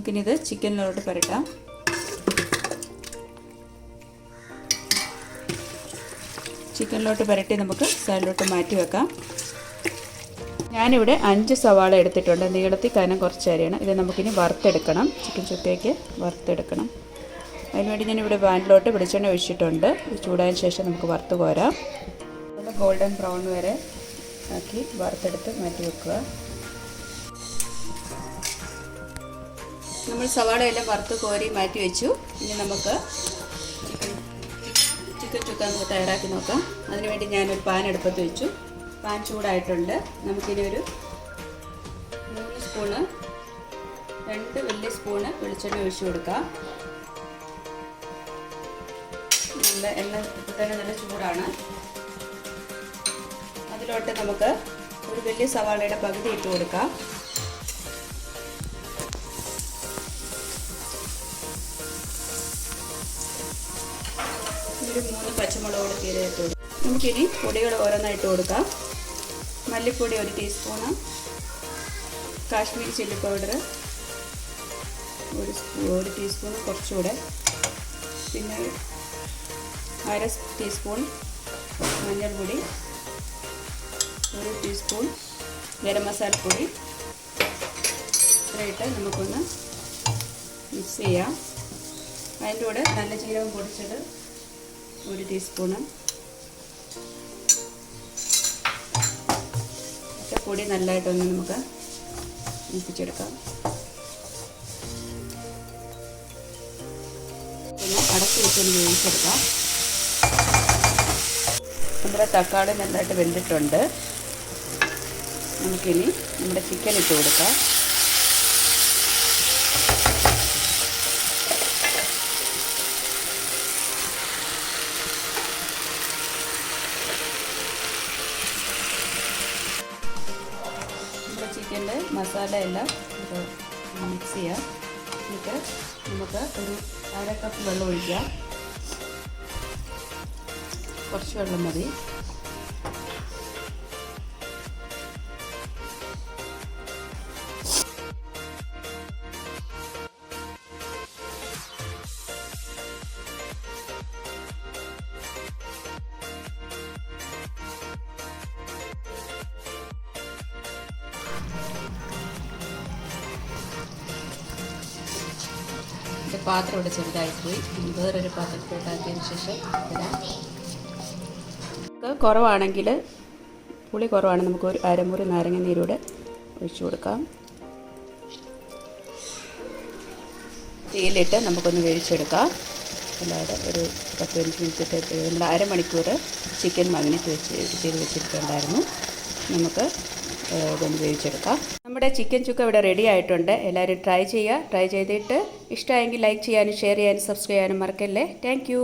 നമുക്കിനി ഇത് ചിക്കനിലോട്ട് പുരട്ടാം. ചിക്കനിലോട്ട് പുരട്ടി നമുക്ക് സൈഡിലോട്ട് മാറ്റി വെക്കാം. ഞാനിവിടെ 5 സവാള എടുത്തിട്ടുണ്ട്. നീളത്തിൽ കനം കുറച്ച് അരിയണം. ഇത് നമുക്കിനി വറുത്തെടുക്കണം. ചിക്കൻ ചുക്കയ്ക്ക് വറുത്തെടുക്കണം. അതിനുവേണ്ടി ഞാനിവിടെ പാനിലോട്ട് വെളിച്ചെണ്ണ ഒഴിച്ചിട്ടുണ്ട്. ചൂടായതിന് ശേഷം നമുക്ക് വറുത്ത് കോരാം. നല്ല ഗോൾഡൻ ബ്രൗൺ വരെ ആക്കി വറുത്തെടുത്ത് മാറ്റി വെക്കുക. നമ്മൾ സവാളയെല്ലാം വറുത്ത് കോരി മാറ്റി വെച്ചു. ഇനി നമുക്ക് ചിക്കൻ ചുക്ക നമുക്ക് തയ്യാറാക്കി നോക്കാം. അതിനുവേണ്ടി ഞാനൊരു പാൻ അടുപ്പത്ത് വെച്ചു. പാൻ ചൂടായിട്ടുണ്ട്. നമുക്കിനി ഒരു 3 സ്പൂണ് 2 വലിയ സ്പൂണ് വെളിച്ചെണ്ണ ഒഴിച്ചു കൊടുക്കാം. നല്ല എണ്ണ തന്നെ നല്ല ചൂടാണ്. അതിലോട്ട് നമുക്ക് ഒരു വലിയ സവാളയുടെ പകുതി ഇട്ട് കൊടുക്കാം. ഒരു 3 പച്ചമുളകോട് കീറിയിട്ട് കൊടുക്കാം. നമുക്കിനി പൊടികൾ ഓരോന്നായിട്ട് കൊടുക്കാം. മല്ലിപ്പൊടി 1 teaspoon, Kashmiri chilli powder 1 teaspoon, കുറച്ചുകൂടെ, പിന്നെ 1/2 ടീസ്പൂൺ മഞ്ഞൾപ്പൊടി, 1 ടീസ്പൂൺ ഗരം മസാലപ്പൊടി. ഇത്രയിട്ട് നമുക്കൊന്ന് മിക്സ് ചെയ്യാം. അതിൻ്റെ കൂടെ നല്ല ജീരകം പൊടിച്ചത് 1 ടീസ്പൂണ്. പൊടി നല്ലതായിട്ടൊന്ന് നമുക്ക് മിക്സിച്ചെടുക്കാം. പിന്നെ അടച്ച് വെച്ചൊന്ന് വേവിച്ചെടുക്കാം. നമ്മുടെ തക്കാളി നല്ലതായിട്ട് വെന്തിട്ടുണ്ട്. നമുക്കിനി നമ്മുടെ ചിക്കൻ ഇട്ട് കൊടുക്കാം. ചിക്കൻ്റെ മസാല എല്ലാം മിക്സ് ചെയ്യാം. എന്നിട്ട് നമുക്ക് ഒരു 1/2 കപ്പ് വെള്ളം ഒഴിക്കാം. കുറച്ച് വെള്ളം മതി. പാത്രം ഇവിടെ ചെറുതായിപ്പോയി. വേറൊരു പാത്രത്തിലോട്ടാക്കിയതിന് ശേഷം കുറവാണെങ്കിൽ പുളി കുറവാണ്, നമുക്ക് ഒരു അരമുറി നാരങ്ങ നീരൂടെ ഒഴിച്ചു കൊടുക്കാം. തീയിലിട്ട് നമുക്കൊന്ന് വേവിച്ചെടുക്കാം. അല്ലാതെ ഒരു 10-15 മിനിറ്റ് നമ്മൾ അരമണിക്കൂർ ചിക്കൻ മാഗ്നേറ്റ് ചെയ്ത് വെച്ചിട്ടുണ്ടായിരുന്നു. നമുക്ക് ഇതൊന്ന് വേവിച്ചെടുക്കാം. നമ്മുടെ ചിക്കൻ ചുക്ക ഇവിടെ റെഡി ആയിട്ടുണ്ട്. എല്ലാവരും ട്രൈ ചെയ്യുക. ട്രൈ ചെയ്തിട്ട് ഇഷ്ടമായെങ്കിൽ ലൈക്ക് ചെയ്യാനും ഷെയർ ചെയ്യാനും സബ്സ്ക്രൈബ് ചെയ്യാനും മറക്കല്ലേ. Thank you.